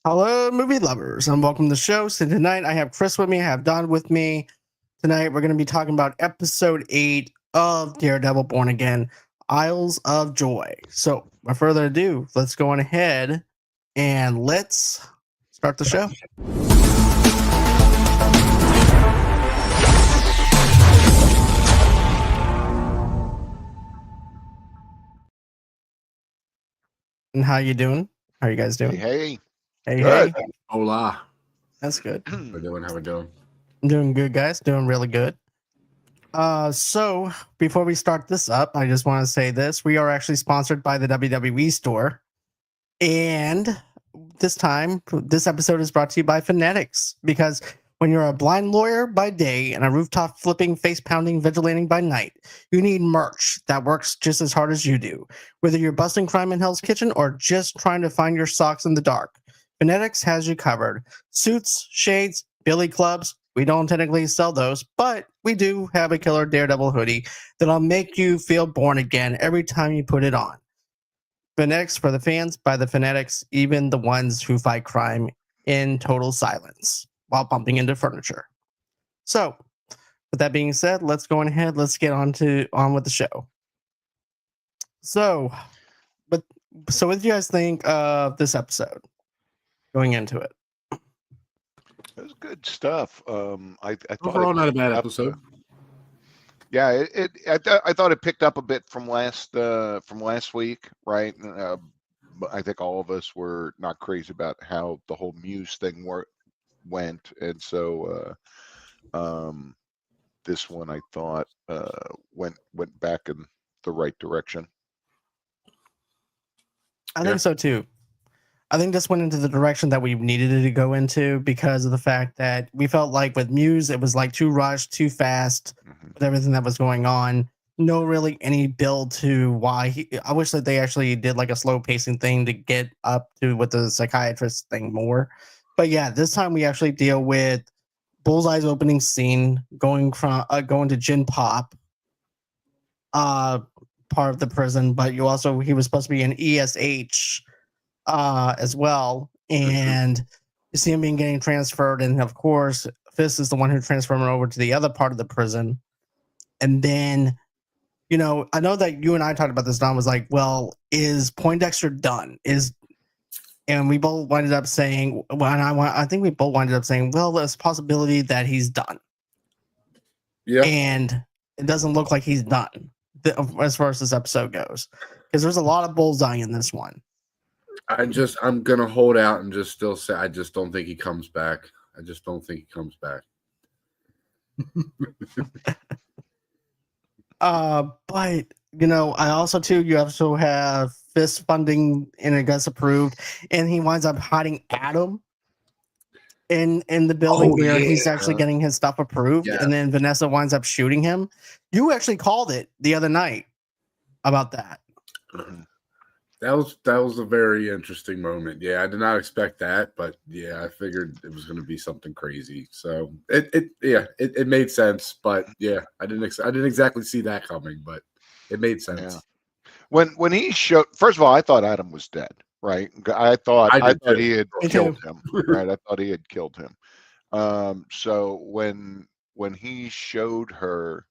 Hello, movie lovers, and welcome to the show. So tonight I have Chris with me, I have Don with me. Tonight we're going to be talking about episode 8 of Daredevil Born Again, Isles of Joy. So, without further ado, let's go on ahead and let's start the show. And how you doing? How are you guys doing? Hey. Hey. Hola. That's good. How we doing? How we doing? I'm doing good, guys. Doing really good. So before we start this up, I just want to say this. We are actually sponsored by the WWE store. And this episode is brought to you by Fanatics, because when you're a blind lawyer by day and a rooftop flipping, face pounding vigilante by night, you need merch that works just as hard as you do. Whether you're busting crime in Hell's Kitchen or just trying to find your socks in the dark, Fanatics has you covered. Suits, shades, billy clubs. We don't technically sell those, but we do have a killer Daredevil hoodie that'll make you feel born again every time you put it on. Fanatics for the fans, by the fanatics, even the ones who fight crime in total silence while bumping into furniture. So, with that being said, let's go ahead. Let's get on with the show. So, what do you guys think of this episode? Going into it, It was good stuff. I thought Overall, not a bad episode. Yeah, I thought it picked up a bit from last week, right? But I think all of us were not crazy about how the whole Muse thing went, and so this one I thought went back in the right direction. I think so too. I think this went into the direction that we needed it to go into because of the fact that we felt like with Muse, it was like too rushed, too fast with everything that was going on. No really any build to why I wish that they actually did like a slow pacing thing to get up to with the psychiatrist thing more. But yeah, this time we actually deal with Bullseye's opening scene going to Gin Pop, part of the prison, but he was supposed to be an ESH as well, and you see him getting transferred, and of course Fisk is the one who transferred him over to the other part of the prison. And then, I know that you and I talked about this, Don, was like, well, is Poindexter done? And we both winded up saying, I think we both winded up saying, well, there's a possibility that he's done. Yeah. And it doesn't look like he's done as far as this episode goes, because there's a lot of bullseye in this one. I'm gonna hold out and just still say I just don't think he comes back. I just don't think he comes back. But I also too, you also have Fisk funding and it gets approved, and he winds up hiding Adam in the building where he's actually getting his stuff approved, and then Vanessa winds up shooting him. You actually called it the other night about that. That was a very interesting moment. Yeah, I did not expect that, but yeah, I figured it was going to be something crazy. So it made sense, but yeah, I didn't exactly see that coming, but it made sense. Yeah. When he showed, first of all, I thought Adam was dead, right? I thought he had killed him, right? I thought he had killed him. So when he showed her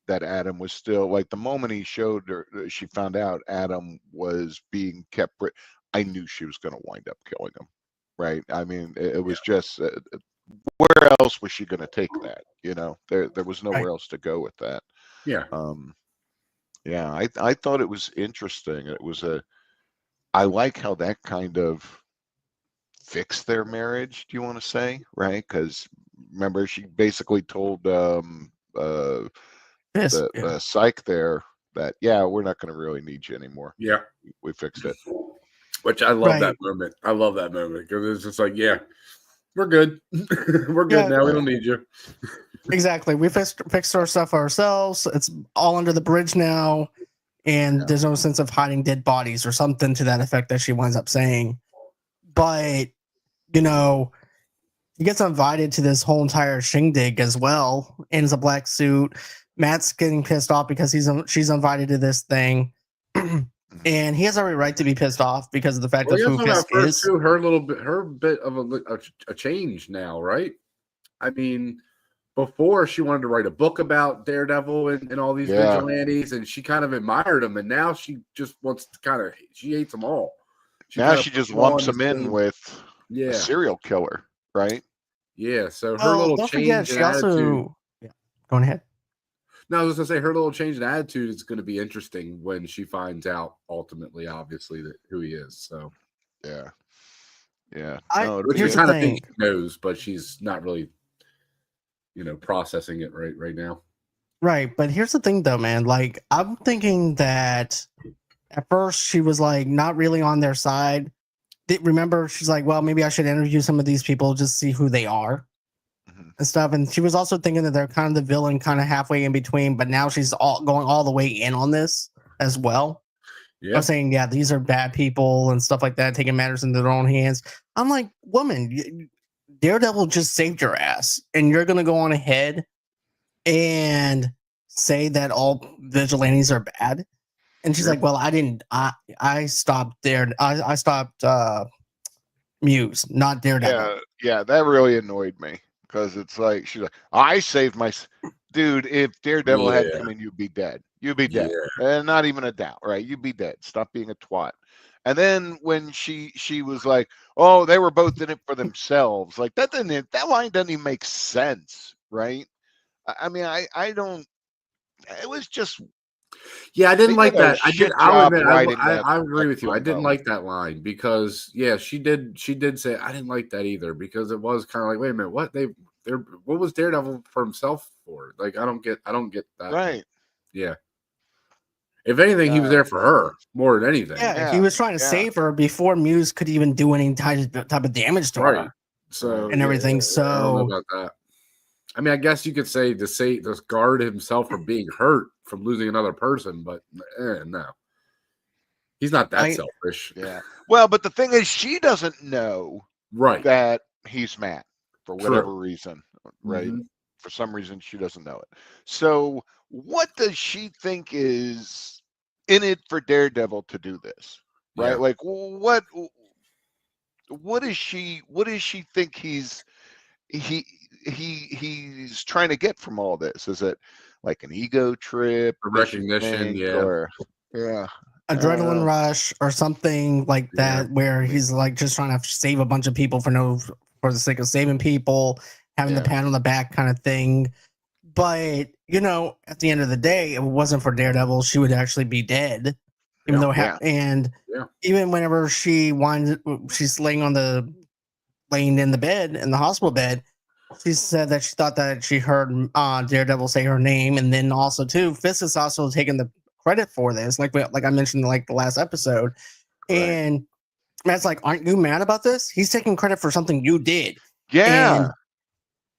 that Adam was still, like, the moment he showed her, she found out Adam was being kept, I knew she was going to wind up killing him, right? I mean, it was just, where else was she going to take that? There was nowhere else to go with that. Yeah. Yeah, I thought it was interesting. I like how that kind of fixed their marriage, do you want to say, right? Because remember, she basically told the psych there that, we're not going to really need you anymore. Yeah, we fixed it. Which I love that moment. I love that moment because it's just like, we're good. We're good now. We don't need you. Exactly. We fixed our stuff ourselves. It's all under the bridge now, and there's no sense of hiding dead bodies or something to that effect that she winds up saying. But he gets invited to this whole entire shindig as well, in a black suit. Matt's getting pissed off because she's invited to this thing. and he has every right to be pissed off because of the fact of who Fisk is. Too, her bit of a change now, right? I mean, before she wanted to write a book about Daredevil and all these vigilantes, and she kind of admired them, and now she just wants to she hates them all. She just lumps them in with a serial killer, right? Yeah, so her little change in attitude. Go ahead. No, I was going to say her little change in attitude is going to be interesting when she finds out ultimately, obviously, that who he is. So, yeah. Which you kind of think she knows, but she's not really, processing it right now. Right, but here's the thing, though, man. Like, I'm thinking that at first she was like not really on their side. Remember, she's like, well, maybe I should interview some of these people just to see who they are. And stuff, and she was also thinking that they're kind of the villain, kind of halfway in between, but now she's going all the way in on this as well. I'm saying, these are bad people and stuff like that, taking matters into their own hands. I'm like, woman, Daredevil just saved your ass, and you're gonna go on ahead and say that all vigilantes are bad. And she's like, well, I didn't. I stopped there. I stopped Muse, not Daredevil. Yeah, that really annoyed me. Because it's like, she's like, I saved my... Dude, if Daredevil hadn't come in, you'd be dead. You'd be dead. And not even a doubt, right? You'd be dead. Stop being a twat. And then when she was like, oh, they were both in it for themselves. Like, that line doesn't even make sense, right? I mean, I don't... It was just... Yeah, I didn't like that. I agree with you. I didn't like that line because she did say I didn't like that either because it was kind of like, wait a minute, what was Daredevil for himself for? Like I don't get that. Right. Yeah. If anything, he was there for her more than anything. Yeah, he was trying to save her before Muse could even do any type of damage to her. So and everything. So I don't know about that. I mean, I guess you could say to guard himself from being hurt from losing another person, but no, he's not that selfish. Yeah. Well, but the thing is, she doesn't know that he's mad for whatever reason, right? Mm-hmm. For some reason, she doesn't know it. So, what does she think is in it for Daredevil to do this? Right? Yeah. Like, what does she think he's trying to get from all this? Is it like an ego trip, recognition, or adrenaline rush or something like that, where he's like just trying to save a bunch of people for the sake of saving people, having the pat on the back kind of thing. But at the end of the day, if it wasn't for Daredevil, she would actually be dead. Even even whenever she's laying in the bed, in the hospital bed, she said that she thought that she heard Daredevil say her name, and then also too, Fisk is also taking the credit for this, like I mentioned, like the last episode. Right. And Matt's like, "Aren't you mad about this? He's taking credit for something you did." Yeah.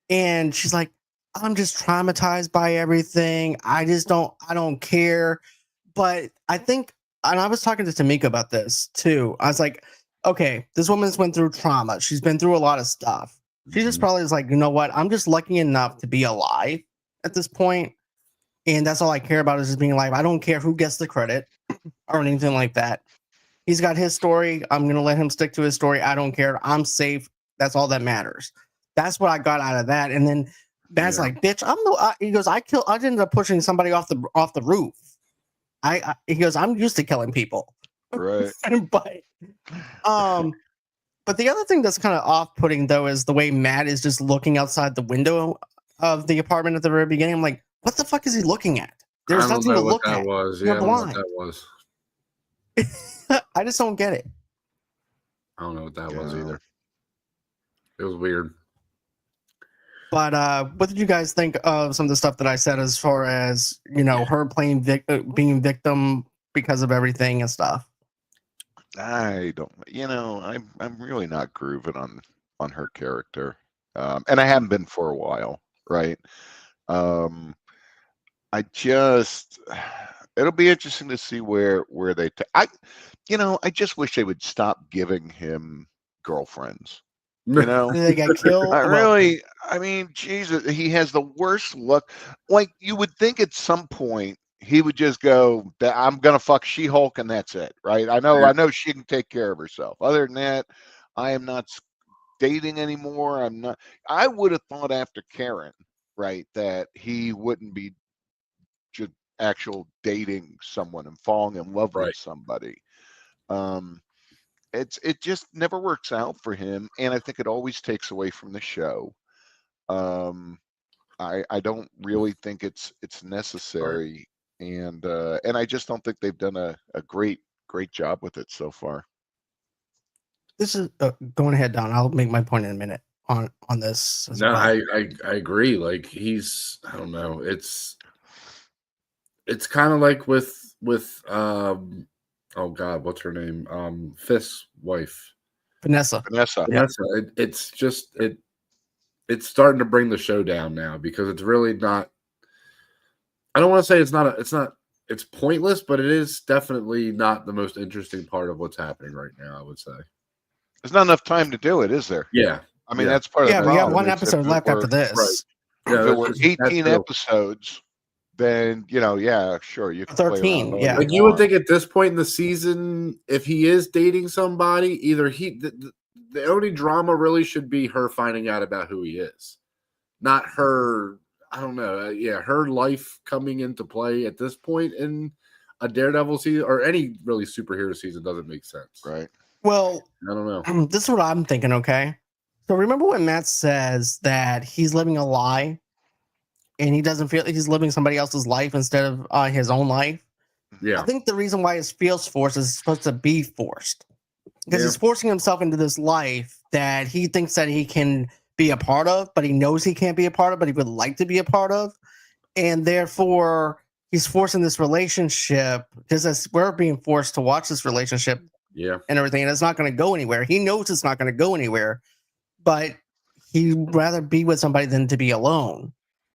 And she's like, "I'm just traumatized by everything. I don't care." But I think, and I was talking to Tamika about this too. I was like, okay, this woman's went through trauma. She's been through a lot of stuff. She just probably is like, you know what? I'm just lucky enough to be alive at this point, and that's all I care about is just being alive. I don't care who gets the credit or anything like that. He's got his story. I'm gonna let him stick to his story. I don't care. I'm safe. That's all that matters. That's what I got out of that. And then Matt's like, "Bitch, he goes, I ended up pushing somebody off the roof. He goes, I'm used to killing people." Right. But the other thing that's kind of off-putting, though, is the way Matt is just looking outside the window of the apartment at the very beginning. I'm like, what the fuck is he looking at? There's nothing to look at. You're blind. I don't know what that was. I just don't get it. I don't know what that was either. It was weird. But what did you guys think of some of the stuff that I said as far as, her playing being victim because of everything and stuff? I don't, I'm really not grooving on her character, and I haven't been for a while, right? It'll be interesting to see where they. I just wish they would stop giving him girlfriends. They got killed. I mean, Jesus, he has the worst luck. Like, you would think at some point he would just go, I'm gonna fuck She-Hulk and that's it, right? I know she can take care of herself. Other than that, I am not dating anymore. I'm not. I would have thought after Karen, right, that he wouldn't be just actual dating someone and falling in love with somebody. It just never works out for him, and I think it always takes away from the show. I don't really think it's necessary, and I just don't think they've done a great job with it so far. This is going ahead, Don. I'll make my point in a minute on this. No, well. I agree. Like I don't know. It's kind of like with oh God, what's her name? Fisk's wife, Vanessa. It's just it's starting to bring the show down now because it's really not. I don't want to say it's pointless, but it is definitely not the most interesting part of what's happening right now. I would say there's not enough time to do it, is there? Yeah, I mean that's part of the problem. We have one episode left after this. Right. If it were 18 episodes, then sure you can 13. Play yeah, like you would think at this point in the season, if he is dating somebody, either the only drama really should be her finding out about who he is, not her. I don't know. Her life coming into play at this point in a Daredevil season or any really superhero season doesn't make sense. Right. Well, I don't know. This is what I'm thinking. Okay. So remember when Matt says that he's living a lie and he doesn't feel like he's living somebody else's life instead of his own life? Yeah. I think the reason why it feels forced is supposed to be forced because he's forcing himself into this life that he thinks that he can be a part of, but he knows he can't be a part of, but he would like to be a part of. And therefore he's forcing this relationship because as we're being forced to watch this relationship and everything, and it's not going to go anywhere. He knows it's not going to go anywhere, but he'd rather be with somebody than to be alone.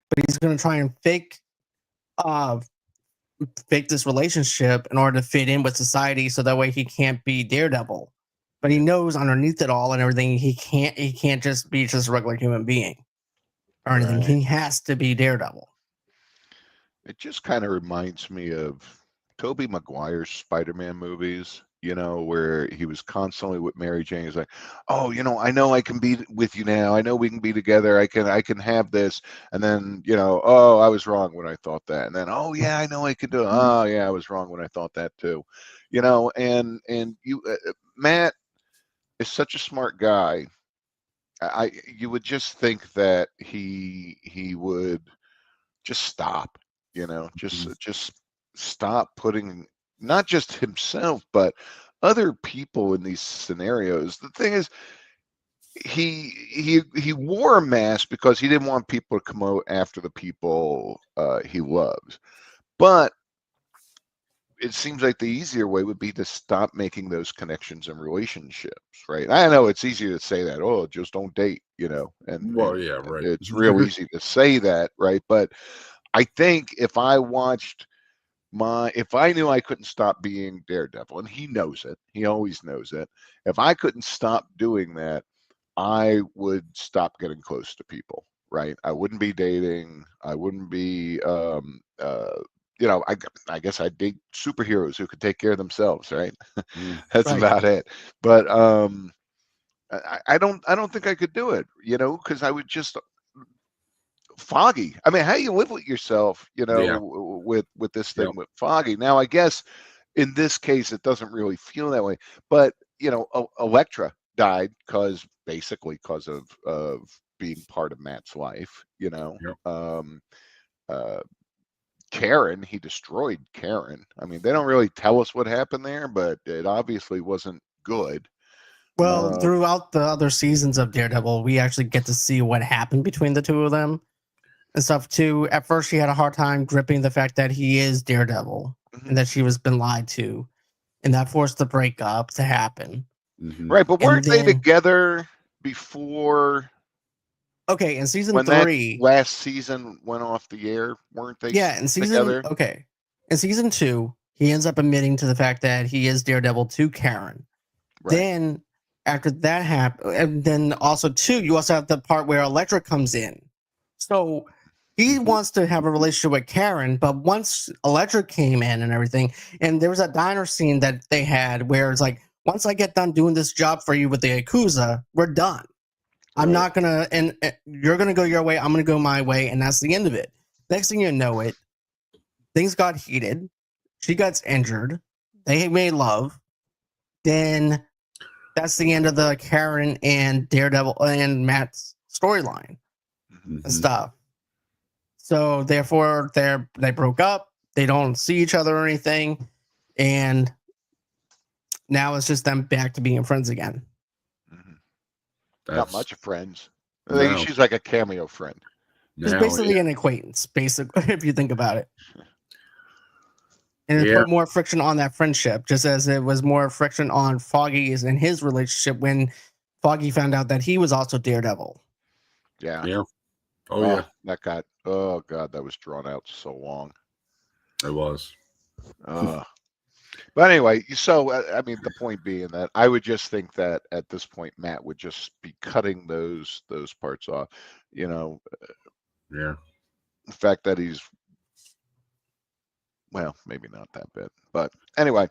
But he's going to try and fake this relationship in order to fit in with society so that way he can't be Daredevil. But he knows underneath it all and everything, he can't just be just a regular human being or anything. Right. He has to be Daredevil. It just kind of reminds me of Tobey Maguire's Spider-Man movies, where he was constantly with Mary Jane. He's like, oh, I know I can be with you now. I know we can be together. I can have this. And then, oh, I was wrong when I thought that. And then, oh yeah, I know I can do it. Oh yeah, I was wrong when I thought that too. And you, Matt is such a smart guy. You would just think that he would just stop, just stop putting not just himself but other people in these scenarios. The thing is, he wore a mask because he didn't want people to come out after the people he loves, but it seems like the easier way would be to stop making those connections and relationships, right? I know it's easier to say that, oh, just don't date, and right. It's real easy to say that, right? But I think if I knew I couldn't stop being Daredevil, and he knows it, he always knows it. If I couldn't stop doing that, I would stop getting close to people, right? I wouldn't be dating. I wouldn't be, I guess I'd date superheroes who could take care of themselves, right? That's right. About it. But I don't think I could do it, because I would just foggy. I mean, how you live with yourself, with this thing with foggy. Now, I guess in this case, it doesn't really feel that way. But Elektra died basically because of being part of Matt's life. Karen, he destroyed Karen. I mean, they don't really tell us what happened there, but it obviously wasn't good. Well, throughout the other seasons of Daredevil, we actually get to see what happened between the two of them and stuff too. At first, she had a hard time gripping the fact that he is Daredevil and that she was been lied to, and that forced the breakup to happen. Right, but weren't they together before? Okay, in season 3, last season went off the air, weren't they? Yeah, in season together? In season 2, he ends up admitting to the fact that he is Daredevil to Karen. Right. Then after that happened, and then also 2, you also have the part where Elektra comes in. So He wants to have a relationship with Karen, but once Electric came in and everything, and there was a diner scene that they had where it's like, once I get done doing this job for you with the Yakuza, we're done. I'm not gonna, and you're gonna go your way, I'm gonna go my way, and that's the end of it. Next thing you know, things got heated. She gets injured. They made love. Then that's the end of the Karen and Daredevil and Matt's storyline and stuff. So therefore, they broke up. They don't see each other or anything, and now it's just them back to being friends again. Not much of friends. No. She's like a cameo friend. It's basically an acquaintance, basically, if you think about it. And it put more friction on that friendship, just as it was more friction on Foggy's and his relationship when Foggy found out that he was also Daredevil. Yeah. Yeah. Oh, that got. Oh God, that was drawn out so long. It was. But anyway, so I mean, the point being that I would just think that at this point, Matt would just be cutting those parts off. You know. Yeah. The fact that he's. Well, maybe not that bit, but anyway,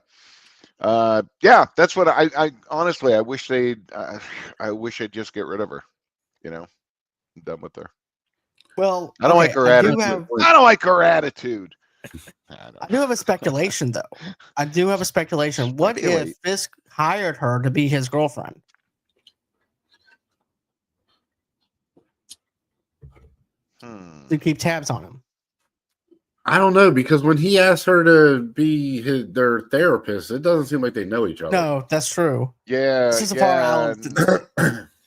yeah, that's what I honestly, I wish they'd just get rid of her, you know, I'm done with her. Well, I don't like her attitude. I don't like her attitude. I do have a speculation, though. What if Fisk hired her to be his girlfriend? To keep tabs on him. I don't know, because when he asked her to be their therapist, it doesn't seem like they know each other. No, that's true. Yeah. This is far out.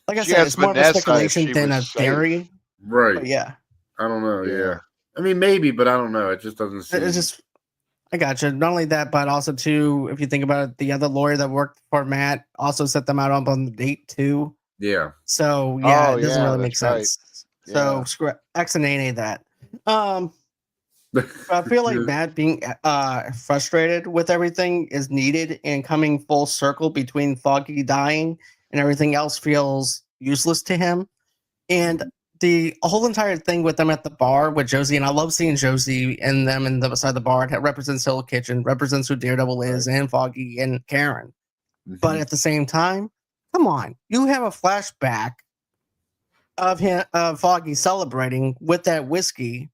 Like I said, it's more of a speculation than a theory. Right. But yeah. I don't know. Yeah. I mean, maybe, but I don't know. It just doesn't seem. It's just, I gotcha. Not only that, but also, too, if you think about it, the other lawyer that worked for Matt also set them out on the date, too. Yeah. So, yeah, it doesn't really make sense. Right. So, screw X and A that. I feel like Matt being frustrated with everything is needed, and coming full circle between Foggy dying and everything else feels useless to him. And the whole entire thing with them at the bar with Josie, and I love seeing Josie and them in the beside the bar. It represents Hill Kitchen, represents who Daredevil is, and Foggy and Karen. But at the same time, come on, you have a flashback of him, Foggy celebrating with that whiskey.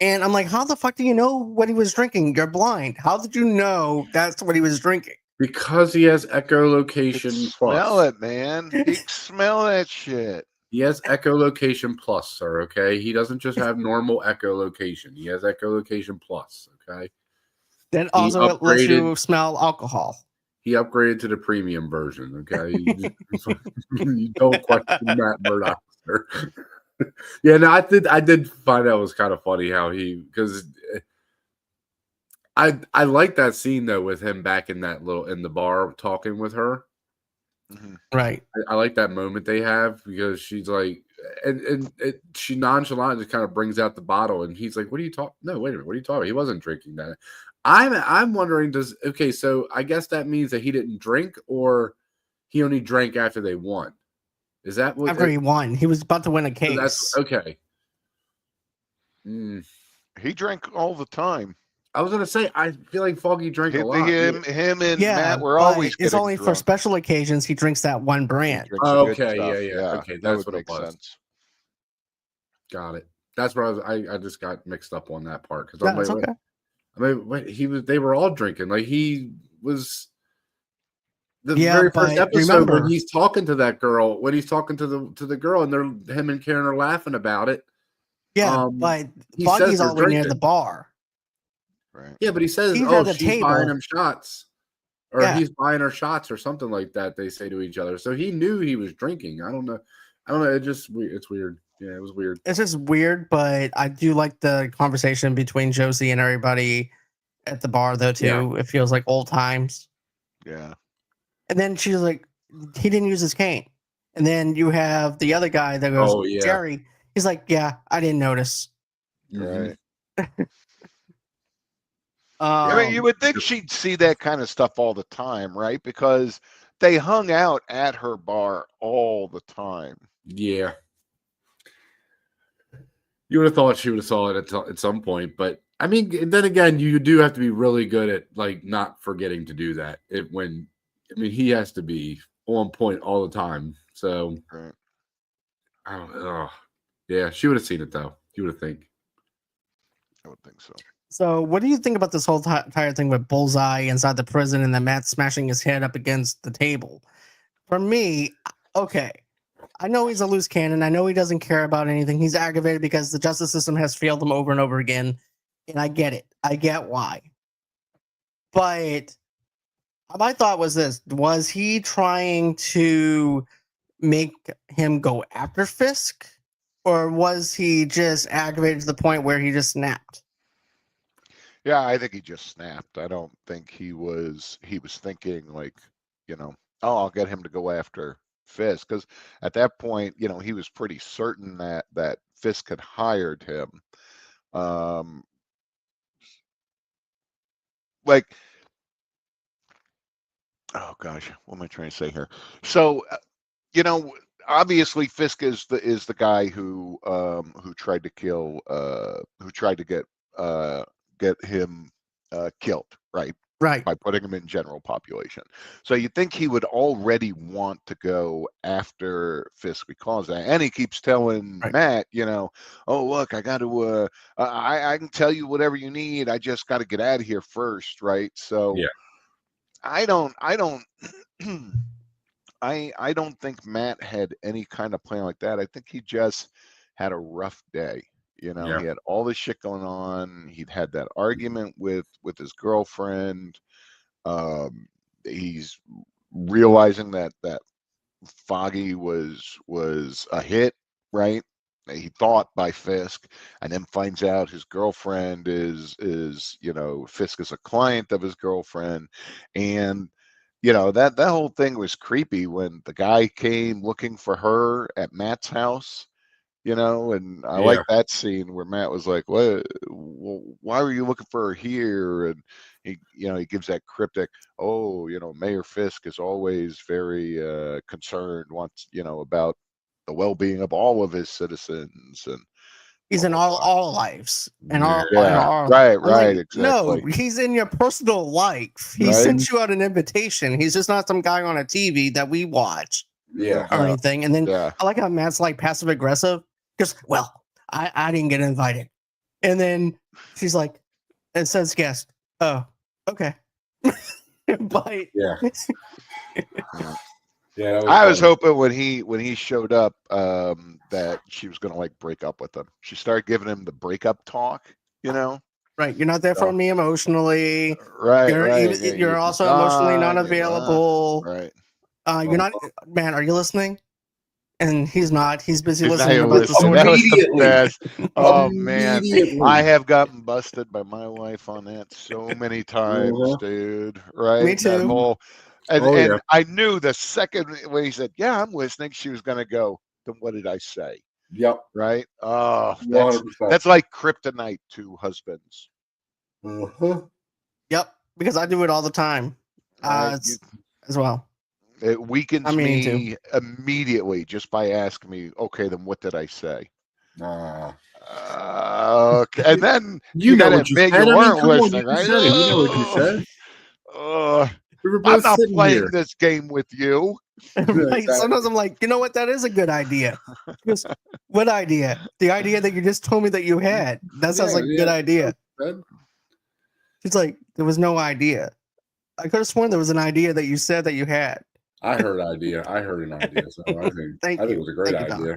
And I'm like, how the fuck do you know what he was drinking? You're blind. How did you know that's what he was drinking? Because he has echolocation plus. Smell it, man. You can smell that shit. He has echolocation plus, sir, okay? He doesn't just have normal echolocation. He has echolocation plus, okay? Then also it lets you smell alcohol. He upgraded to the premium version, okay? You don't question Matt Murdock, sir. Yeah, no, I did find that was kind of funny how because I like that scene though with him back in the bar talking with her. Right. I like that moment they have because she's like, and she nonchalant just kind of brings out the bottle and he's like, "What are you talking? No, wait a minute, what are you talking about? He wasn't drinking that." I'm wondering, so I guess that means that he didn't drink or he only drank after they won. Is that what? After he won, he was about to win a case. That's okay. He drank all the time. I was gonna say, I feel like Foggy drank a lot. Him and Matt were always. It's only drunk. For special occasions he drinks that one brand. Okay, yeah. Okay, that's what it was. Sense. Got it. That's where I just got mixed up on that part because I'm like, okay. They were all drinking. Like he was. The very first episode when he's talking to that girl, when he's talking to the girl, and him and Karen are laughing about it. Yeah, but Foggy's all the way near the bar. Right. Yeah, but he says, she's buying him shots. Or he's buying her shots or something like that, they say to each other. So he knew he was drinking. I don't know. It's weird. Yeah, it was weird. It's just weird, but I do like the conversation between Josie and everybody at the bar, though, too. Yeah. It feels like old times. Yeah. And then she's like, he didn't use his cane. And then you have the other guy that goes, Jerry. He's like, yeah, I didn't notice. Right. I mean, you would think she'd see that kind of stuff all the time, right? Because they hung out at her bar all the time. Yeah. You would have thought she would have saw it at some point, but I mean, then again, you do have to be really good at like not forgetting to do that. He has to be on point all the time. So Right. I don't know. Yeah, she would have seen it though. You would have think. I would think so. So, what do you think about this whole entire thing with Bullseye inside the prison and then Matt smashing his head up against the table? For me, okay, I know he's a loose cannon. I know he doesn't care about anything. He's aggravated because the justice system has failed him over and over again. And I get it. I get why. But my thought was this. Was he trying to make him go after Fisk? Or was he just aggravated to the point where he just snapped? Yeah, I think he just snapped. I don't think he was thinking like, oh, I'll get him to go after Fisk, because at that point, he was pretty certain that Fisk had hired him. Like, oh gosh, what am I trying to say here? So, obviously Fisk is the guy who tried to kill who tried to get him killed, right? Right. By putting him in general population. So you think he would already want to go after Fisk because of that. And he keeps telling Matt, oh, look, I got to, I can tell you whatever you need. I just got to get out of here first. Right. So yeah. I don't I don't think Matt had any kind of plan like that. I think he just had a rough day. He had all this shit going on. He'd had that argument with his girlfriend. He's realizing that Foggy was a hit, right? He thought by Fisk, and then finds out his girlfriend is Fisk is a client of his girlfriend, and that whole thing was creepy when the guy came looking for her at Matt's house. And I like that scene where Matt was like, "What? Why were you looking for her here?" And he gives that cryptic, "Oh, Mayor Fisk is always very concerned, wants about the well-being of all of his citizens." And he's in all lives and all. Right, like, exactly. No, he's in your personal life. He sent you out an invitation. He's just not some guy on a TV that we watch. Yeah. Or anything. And then I like how Matt's like passive aggressive. Because, well, I didn't get invited. And then she's like, it says guest. Oh, okay. But yeah. I was hoping when he showed up that she was gonna like break up with him. She started giving him the breakup talk, Right. You're not there for me emotionally. Right. You're also emotionally not available. Right. You're not, man, are you listening? And he's not. He's busy listening about the immediately. Oh man, I have gotten busted by my wife on that so many times, dude. Right? Me too. And I knew the second when he said, "Yeah, I'm listening," she was going to go. Then what did I say? Yep. Right. Oh, that's like kryptonite to husbands. Yep. Because I do it all the time, as well. It weakens me immediately just by asking me, okay, then what did I say? Okay. And then you got to admit you weren't listening, right? You know what you said. I'm not playing this game with you. Right. Sometimes I'm like, you know what? That is a good idea. Goes, what idea? The idea that you just told me that you had. That sounds like a good idea. She's like, there was no idea. I could have sworn there was an idea that you said that you had. I heard an idea. So I think it was a great idea.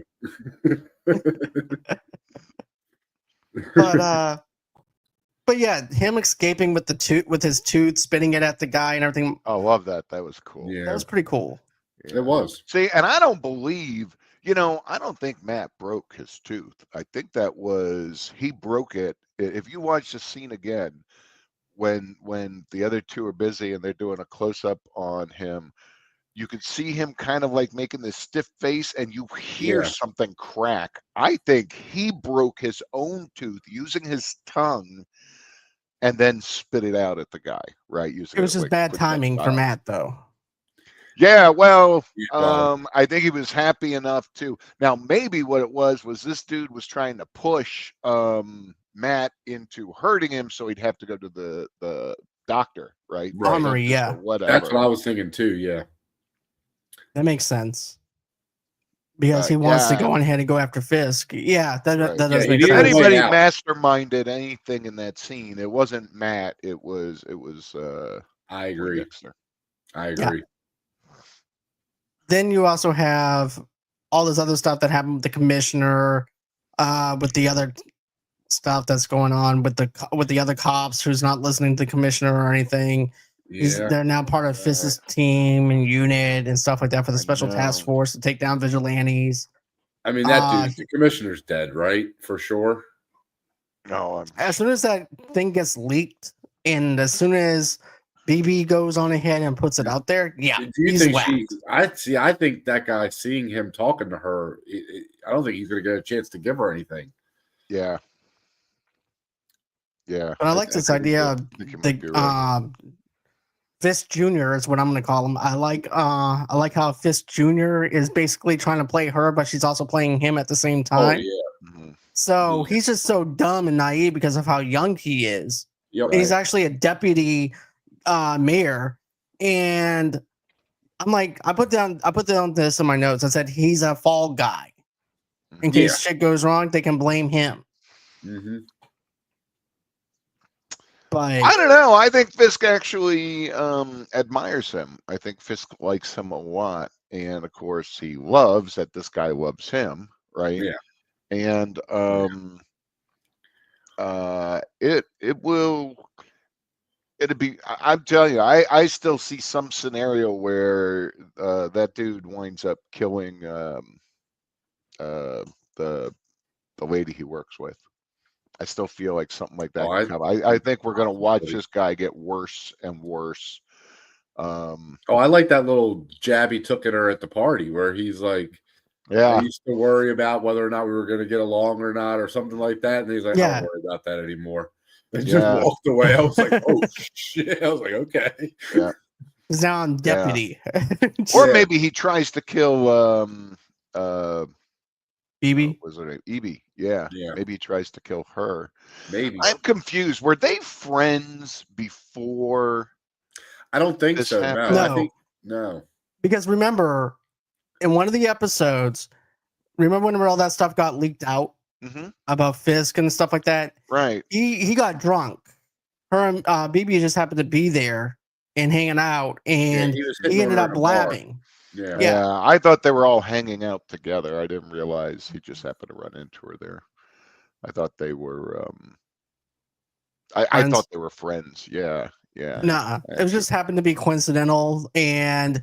But yeah, him escaping with his tooth, spitting it at the guy and everything. I love that. That was cool. Yeah, that was pretty cool. Yeah. It was. See, and I don't believe, I don't think Matt broke his tooth. I think he broke it. If you watch the scene again, when the other two are busy and they're doing a close up on him, you could see him kind of like making this stiff face and you hear something crack. I think he broke his own tooth using his tongue and then spit it out at the guy, right? It was just bad timing for Matt, though. Yeah, well, I think he was happy enough to. Now, maybe what it was this dude was trying to push Matt into hurting him, so he'd have to go to the doctor, right? Armory, yeah. Whatever. That's what I was thinking too. Yeah, that makes sense because he wants to go on ahead and go after Fisk. Yeah, that does make sense. If anybody masterminded anything in that scene, it wasn't Matt. It was. I agree. I agree. Yeah. Then you also have all this other stuff that happened with the commissioner, with the other stuff that's going on with the other cops who's not listening to the commissioner or anything. Yeah. They're now part of Fisk's team and unit and stuff like that for the special task force to take down vigilantes. I mean, that dude, the commissioner's dead, right? For sure. No, as soon as that thing gets leaked, and as soon as BB goes on ahead and puts it out there, yeah. Do you think I think that guy, seeing him talking to her, I don't think he's going to get a chance to give her anything. Yeah. But I like this idea of the Fisk Jr. is what I'm going to call him. I like how Fisk Jr. is basically trying to play her, but she's also playing him at the same time. Oh, yeah. So he's just so dumb and naive because of how young he is. Yep. He's actually a deputy mayor, and I'm like, I put down this in my notes. I said he's a fall guy. In case shit goes wrong, they can blame him. Mm-hmm. But I don't know. I think Fisk actually admires him. I think Fisk likes him a lot, and of course, he loves that this guy loves him, right? Yeah. And it'll be. I'm telling you, I still see some scenario where that dude winds up killing the lady he works with. I still feel like something like that can come. I think we're going to watch this guy get worse and worse. I like that little jab he took at her at the party where he's like, I used to worry about whether or not we were going to get along or not or something like that. And he's like, I don't worry about that anymore. And just walked away. I was like, oh, shit. I was like, okay. Yeah. Because now I'm deputy. Or maybe he tries to kill Evie? Was her name? Evie. Yeah. Maybe he tries to kill her. Maybe. I'm confused. Were they friends before? I don't think so. No. No. Because remember, in one of the episodes, whenever all that stuff got leaked out about Fisk and stuff like that? Right. He got drunk. Her and BB just happened to be there and hanging out, and he ended up blabbing. Yeah, I thought they were all hanging out together. I didn't realize he just happened to run into her there. I thought they were I thought they were friends. Yeah. Nah, it just happened to be coincidental, and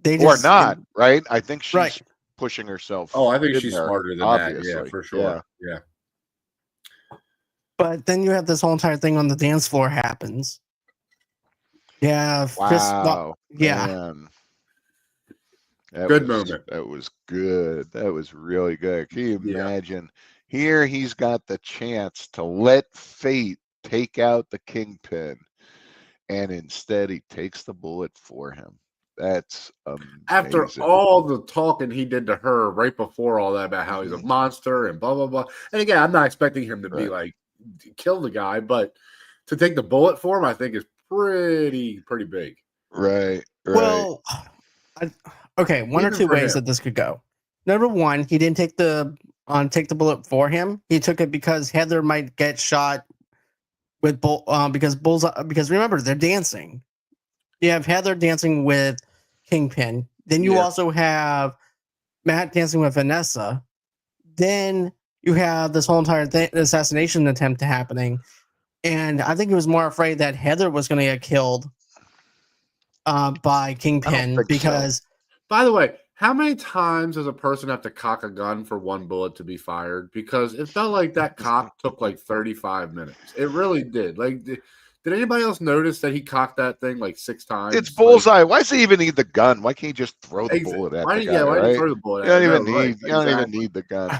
they just, or not, right? I think she's pushing herself. Oh, I think she's smarter than obviously. That. Yeah, for sure. Yeah. But then you have this whole entire thing on the dance floor happens. Yeah. Wow. Man. Good moment. That was good. That was really good. Can you imagine? Here he's got the chance to let fate take out the Kingpin, and instead he takes the bullet for him. That's amazing. After all the talking he did to her right before all that about how he's a monster and blah blah blah. And again, I'm not expecting him to be like kill the guy, but to take the bullet for him, I think is pretty big. Right. Well, okay, one or two ways that this could go. Number one, he didn't take the bullet for him. He took it because Heather might get shot with because remember, they're dancing. You have Heather dancing with Kingpin. Then you also have Matt dancing with Vanessa. Then you have this whole entire assassination attempt happening. And I think he was more afraid that Heather was going to get killed by Kingpin because... By the way, how many times does a person have to cock a gun for one bullet to be fired? Because it felt like that cock took like 35 minutes. It really did. Like, did anybody else notice that he cocked that thing like 6 times? It's bullseye. Why does he even need the gun? Why can't he just throw the bullet at the guy? Why throw the bullet? You don't even need the gun.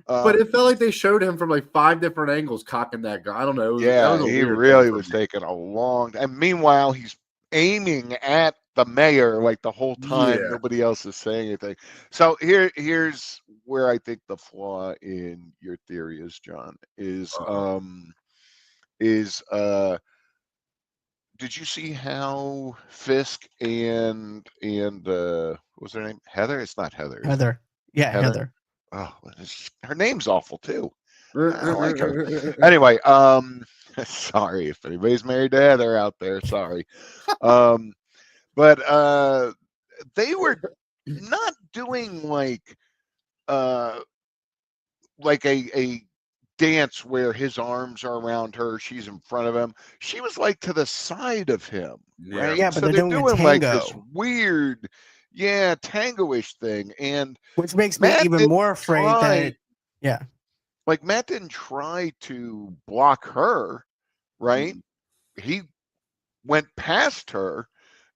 But it felt like they showed him from like 5 different angles cocking that gun. I don't know. He really was taking a long time. And meanwhile, he's aiming at the mayor like the whole time. Yeah. Nobody else is saying anything. So here's where I think the flaw in your theory is, John, is did you see how Fisk and what was her name? Heather? It's not Heather. Is it? Heather. Yeah, Heather. Oh, her name's awful too. I don't like her. Anyway, sorry if anybody's married to Heather out there. Sorry. But they were not doing like a dance where his arms are around her, she's in front of him. She was like to the side of him, right? Yeah, but so they're doing like this tango. weird, tango-ish thing, and which makes me Matt even more afraid that like Matt didn't try to block her, right? He went past her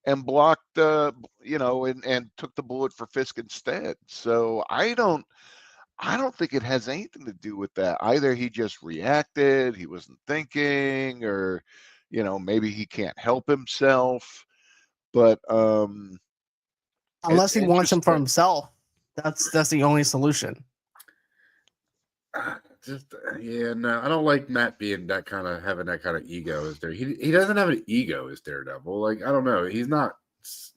and blocked and took the bullet for Fisk instead. So I don't think it has anything to do with that. Either he just reacted, he wasn't thinking, or maybe he can't help himself. But unless he wants him for himself, that's the only solution. No, I don't like Matt being having that kind of ego as there. He doesn't have an ego as Daredevil. Like, I don't know. He's not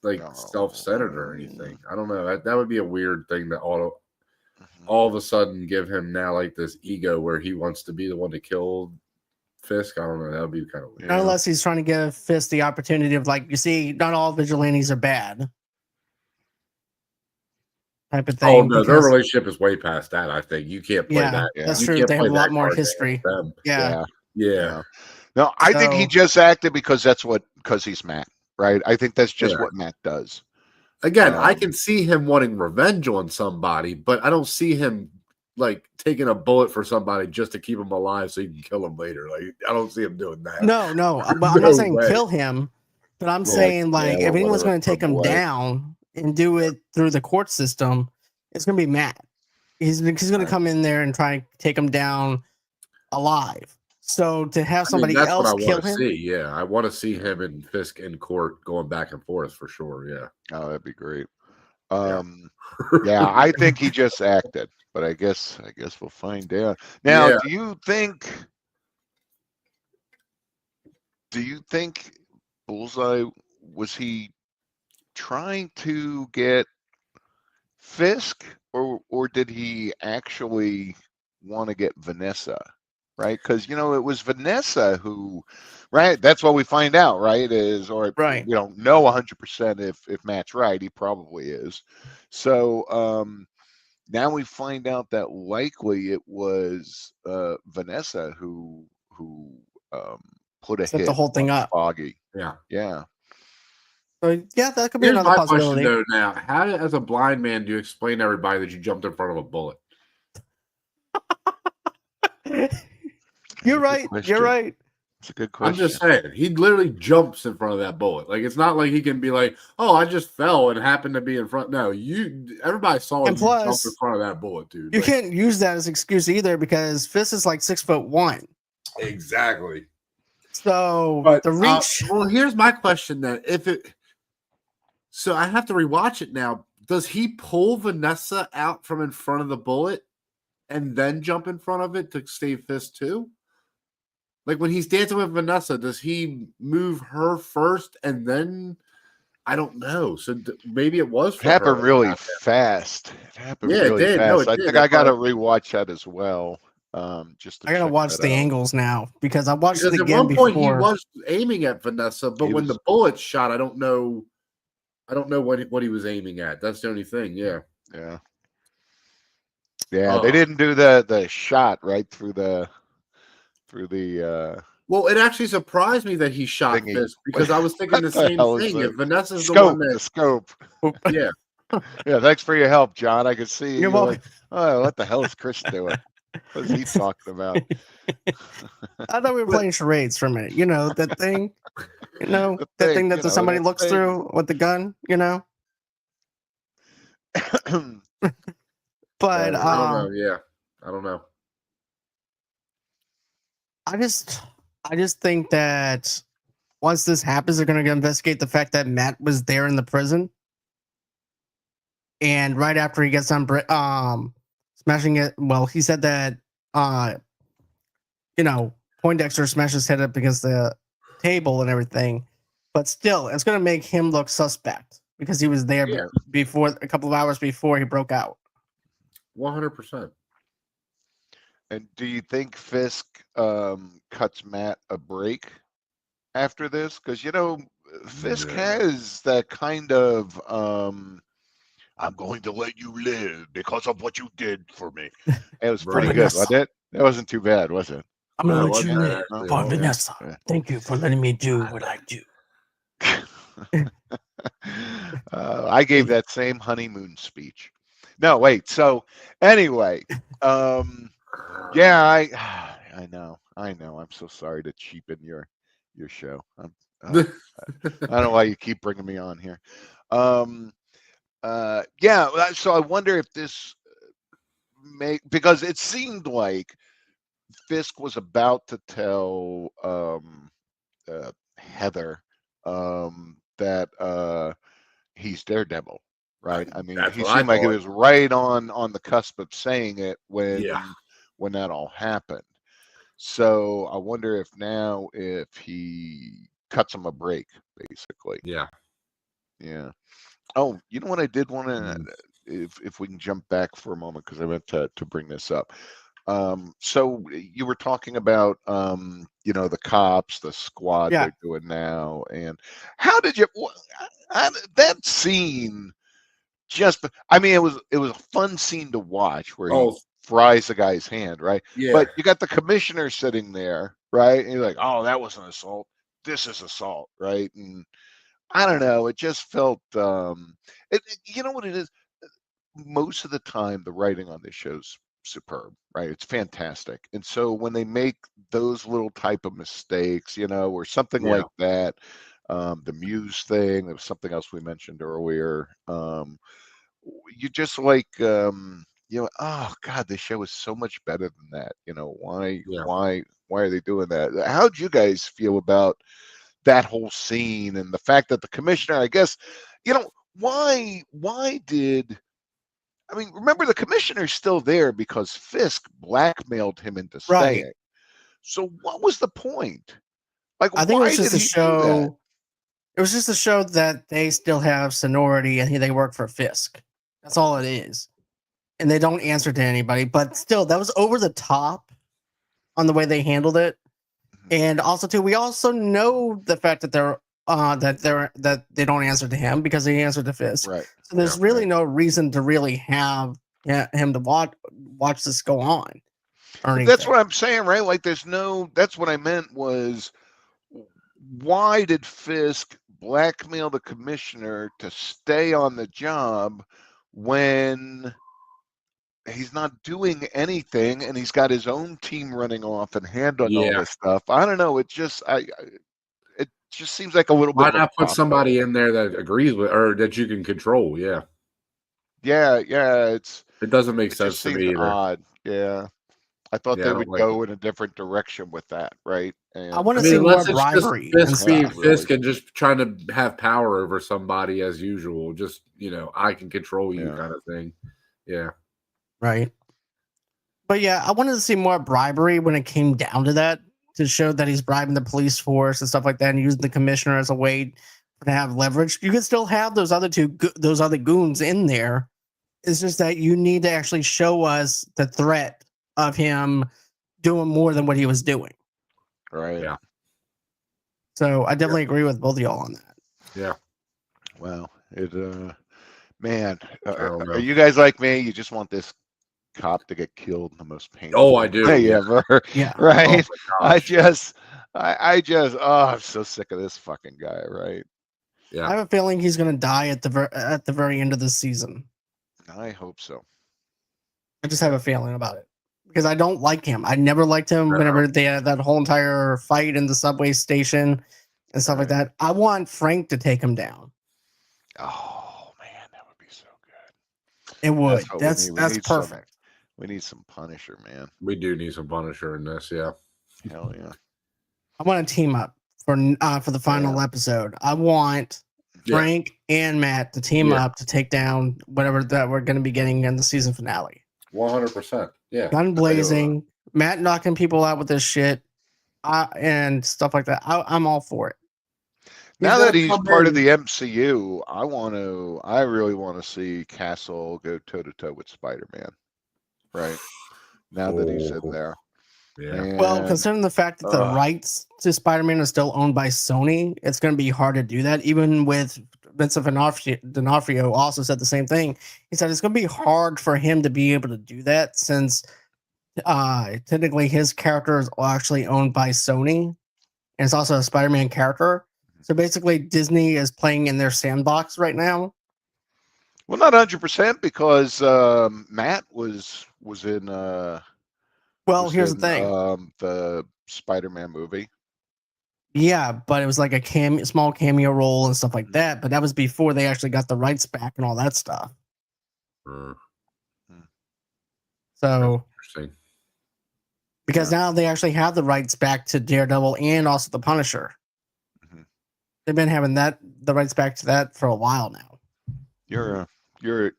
like self-centered or anything. I don't know. That would be a weird thing to all of a sudden give him now like this ego where he wants to be the one to kill Fisk. I don't know. That would be kind of weird. Unless he's trying to give Fisk the opportunity of, like, you see, not all vigilantes are bad. Type of thing. Oh no, their relationship is way past that. I think you can't play that. That's true. They have a lot more history. Yeah. No, I think he just acted because he's Matt, right? I think that's just what Matt does. Again, I can see him wanting revenge on somebody, but I don't see him like taking a bullet for somebody just to keep him alive so you can kill him later. Like, I don't see him doing that. No, but I'm not saying kill him, but I'm saying like if anyone's going to take him down and do it through the court system, it's going to be Matt. He's going to come in there and try and take him down alive. So to have somebody else kill him, I want to see him and Fisk in court going back and forth for sure. Yeah. Oh, that'd be great. I think he just acted, but I guess we'll find out. Now, do you think Bullseye, was he trying to get Fisk, or did he actually want to get Vanessa? Right, because it was Vanessa who, right? That's what we find out, right? We don't know 100% if Matt's right. He probably is. So now we find out that likely it was Vanessa who put a hit the whole thing up. Foggy. Yeah. So that could be another possibility. Question, though, now, how, as a blind man, do you explain to everybody that you jumped in front of a bullet? You're right. It's a good question. I'm just saying, he literally jumps in front of that bullet. Like, it's not like he can be like, "Oh, I just fell and happened to be in front." No, everybody saw you jump in front of that bullet, dude. You can't use that as an excuse either because Fisk is like 6'1". Exactly. So but, the reach. Well, here's my question then: so I have to rewatch it now. Does he pull Vanessa out from in front of the bullet and then jump in front of it to save Fisk too? Like when he's dancing with Vanessa, does he move her first and then? I don't know. So maybe it was. It happened really fast. It happened really fast. I think I got to rewatch that as well. I gotta watch the angles now because I watched it again at one point before. He was aiming at Vanessa, but when the bullet shot, I don't know what he was aiming at. That's the only thing. Yeah. They didn't do the shot right through the. Well, it actually surprised me that he shot Fisk because I was thinking the same thing. If Vanessa's the one the scope. Yeah. Yeah. Thanks for your help, John. I could see you're like, oh, what the hell is Chris doing? What is he talking about? I thought we were playing charades for a minute. That thing. That thing that somebody looks through with the gun. But I don't know. Yeah, I don't know. I just think that once this happens, they're going to investigate the fact that Matt was there in the prison. And right after he gets on smashing it, well, he said that Poindexter smashed his head up against the table and everything. But still, it's going to make him look suspect because he was there before a couple of hours before he broke out. 100%. And do you think Fisk cuts Matt a break after this? Because Fisk has that kind of I'm going to let you live because of what you did for me. It was pretty good, wasn't it? It wasn't too bad, was it? I'm going to let you live for Vanessa. Thank you for letting me do what I do. I gave that same honeymoon speech. No, wait. So anyway, yeah, I know. I'm so sorry to cheapen your show. I don't know why you keep bringing me on here. Yeah. So I wonder if this because it seemed like Fisk was about to tell Heather that he's Daredevil, right? I mean, he seemed like he was right on the cusp of saying it when that all happened. So I wonder if he cuts him a break, basically. Yeah. Oh, you know what I did want to, if we can jump back for a moment, because I meant to bring this up. So you were talking about the cops, the squad they're doing now, and how did you that scene? I mean, it was a fun scene to watch where he fries the guy's hand, right? Yeah. But you got the commissioner sitting there, right? And you're like, oh, that was an assault. This is assault, right? And I don't know. It just felt, you know what it is? Most of the time, the writing on this show's superb, right? It's fantastic. And so when they make those little type of mistakes, or something like that, the Muse thing, there was something else we mentioned earlier. You just like, oh God, this show is so much better than that. Why are they doing that? How'd you guys feel about that whole scene and the fact that the commissioner, I guess, why did, I mean, remember the commissioner's still there because Fisk blackmailed him into staying. Right. So what was the point? Like, I think it was just a show. It was just a show that they still have seniority and they work for Fisk. That's all it is. And they don't answer to anybody, but still, that was over the top on the way they handled it. And also, too, we also know the fact that that they don't answer to him because he answered to Fisk. Right. So there's really no reason to really have him to watch this go on. That's what I'm saying, right? Like, that's what I meant was, why did Fisk blackmail the commissioner to stay on the job when he's not doing anything and he's got his own team running off and handling all this stuff? I don't know. It just seems like a little bit. Why not put somebody in there that agrees with or that you can control? Yeah. It doesn't make sense to me either. Odd. Yeah. I thought they would go in a different direction with that, right? And I want to see more bribery. Fisk and just trying to have power over somebody as usual. Just, I can control you kind of thing. Yeah. Right. But yeah, I wanted to see more bribery when it came down to that, to show that he's bribing the police force and stuff like that and using the commissioner as a way to have leverage. You can still have those other goons in there. It's just that you need to actually show us the threat of him doing more than what he was doing. Right. Yeah. So I definitely agree with both of y'all on that. Yeah. Well, man, are you guys like me? You just want this cop to get killed in the most painful I do. way ever. Yeah. Right. Oh I just, I'm so sick of this fucking guy. Right. Yeah. I have a feeling he's going to die at the very end of this season. I hope so. I just have a feeling about it because I don't like him. I never liked him whenever they had that whole entire fight in the subway station and stuff like that. I want Frank to take him down. Oh man, that would be so good. It would. That's perfect. We need some Punisher, man. We do need some Punisher in this, yeah. Hell yeah. I want to team up for the final episode. I want Frank and Matt to team up to take down whatever that we're going to be getting in the season finale. 100%. Yeah. Gun blazing, Matt knocking people out with this shit, and stuff like that. I'm all for it. Now that he's part of the MCU, I really want to see Castle go toe to toe with Spider-Man. Right. Now that he's in there. Yeah. And, well, considering the fact that the rights to Spider-Man are still owned by Sony, it's going to be hard to do that. Even with Vincent D'Onofrio also said the same thing. He said it's going to be hard for him to be able to do that since technically his character is actually owned by Sony, and it's also a Spider-Man character. So basically, Disney is playing in their sandbox right now. Well, not 100% because Matt was in. Well, here's the thing: the Spider-Man movie. Yeah, but it was like a small cameo role and stuff like that. But that was before they actually got the rights back and all that stuff. So, because now they actually have the rights back to Daredevil and also the Punisher. They've been having the rights back to that for a while now. You're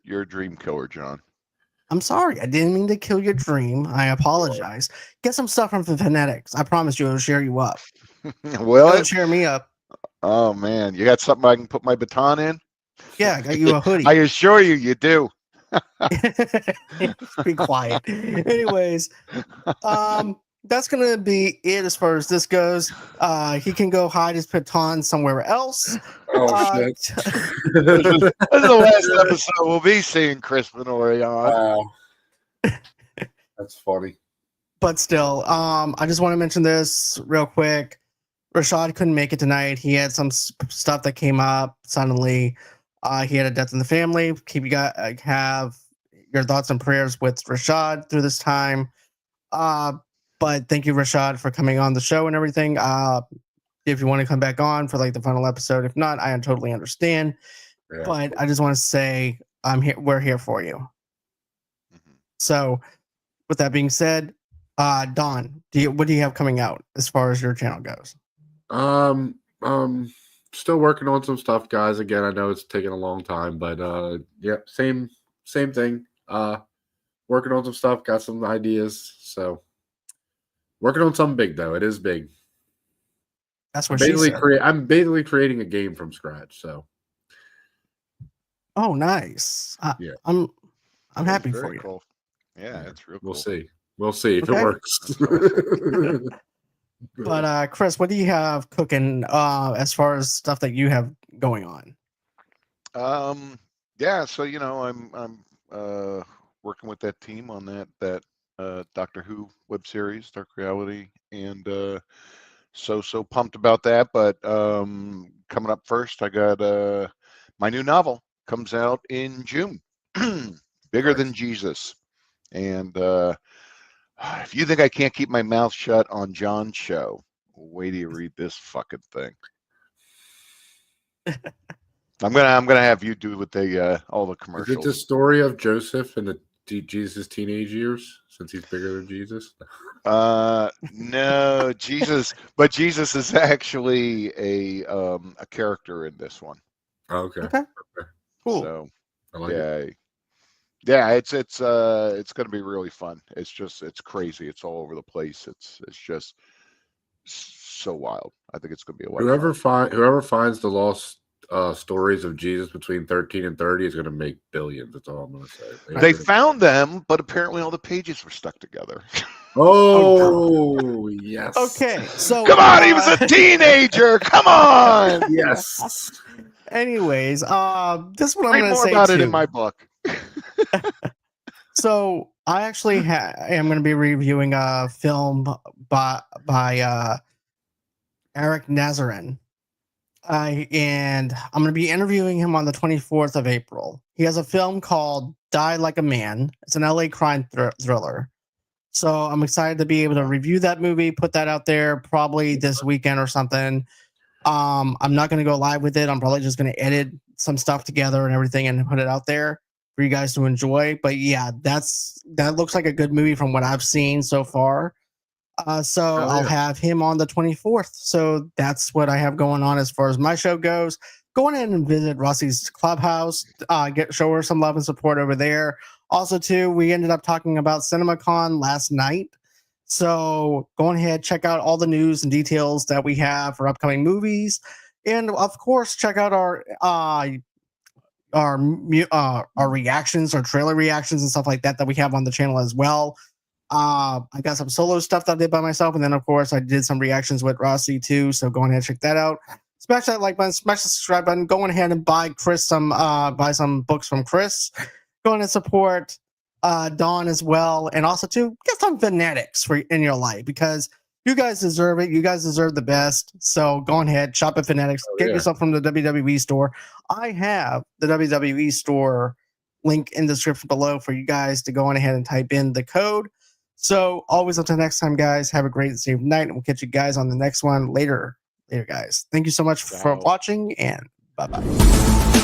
a dream killer, John. I'm sorry. I didn't mean to kill your dream. I apologize. Get some stuff from the Phonetics. I promise you it'll cheer you up. It'll cheer me up. Oh, man. You got something I can put my baton in? Yeah, I got you a hoodie. I assure you do. Be quiet. Anyways, that's gonna be it as far as this goes. He can go hide his baton somewhere else. Shit. This is the last episode we'll be seeing Chris Minori on. That's funny. But still, I just want to mention this real quick. Rashad couldn't make it tonight. He had some stuff that came up suddenly. He had a death in the family. Have your thoughts and prayers with Rashad through this time. But thank you, Rashad, for coming on the show and everything. If you want to come back on for like the final episode, if not, I totally understand. Yeah. But I just want to say I'm here. We're here for you. So, with that being said, Don, what do you have coming out as far as your channel goes? Still working on some stuff, guys. Again, I know it's taking a long time, but yeah, same thing. Working on some stuff, got some ideas. So working on something big though. It is big. That's what she said. I'm basically creating a game from scratch. So oh, nice. Yeah, I'm happy for you. Cool. Yeah, it's real cool. We'll see if it works. But Chris, what do you have cooking as far as stuff that you have going on? Yeah, so I'm working with that team on that Doctor Who web series, Dark Reality, and so pumped about that. But coming up first, I got my new novel comes out in June, Bigger Than Jesus, and if you think I can't keep my mouth shut on John's show, wait till you read this fucking thing. I'm gonna have you do with all the commercials. Is it the story of Joseph and the Jesus' teenage years, since he's bigger than Jesus? No, Jesus, but Jesus is actually a character in this one. Okay. Cool. So I like it. Yeah, it's going to be really fun. It's crazy. It's all over the place. It's just so wild. I think it's going to be a lot. Whoever finds the lost stories of Jesus between 13 and 30 is going to make billions. That's all I'm going to say. They found them, but apparently all the pages were stuck together. Oh, yes. Okay, so come on, he was a teenager. Come on. Yes. Anyways, this is what I'm going to say about it in my book. So I actually am going to be reviewing a film by Eric Nazarin. And I'm going to be interviewing him on the 24th of April. He has a film called Die Like a Man. It's an LA crime thriller. So I'm excited to be able to review that movie, put that out there probably this weekend or something. I'm not going to go live with it. I'm probably just going to edit some stuff together and everything and put it out there for you guys to enjoy. But yeah, that looks like a good movie from what I've seen so far. So I'll have him on the 24th. So that's what I have going on as far as my show goes. Go ahead and visit Rossi's Clubhouse. Show her some love and support over there. Also, too, we ended up talking about CinemaCon last night. So go ahead, check out all the news and details that we have for upcoming movies. And of course, check out our reactions, our trailer reactions and stuff like that we have on the channel as well. I got some solo stuff that I did by myself, and then of course I did some reactions with Rossi too. So go ahead and check that out. Smash that like button, smash the subscribe button. Go ahead and buy some books from Chris. Go ahead and support Dawn as well, and also too get some fanatics in your life because you guys deserve it. You guys deserve the best. So go ahead, shop at Fanatics. Get yourself from the WWE store. I have the WWE store link in the description below for you guys to go on ahead and type in the code. So always until next time, guys, have a great and safe night. And we'll catch you guys on the next one later, guys. Thank you so much for watching, and bye-bye.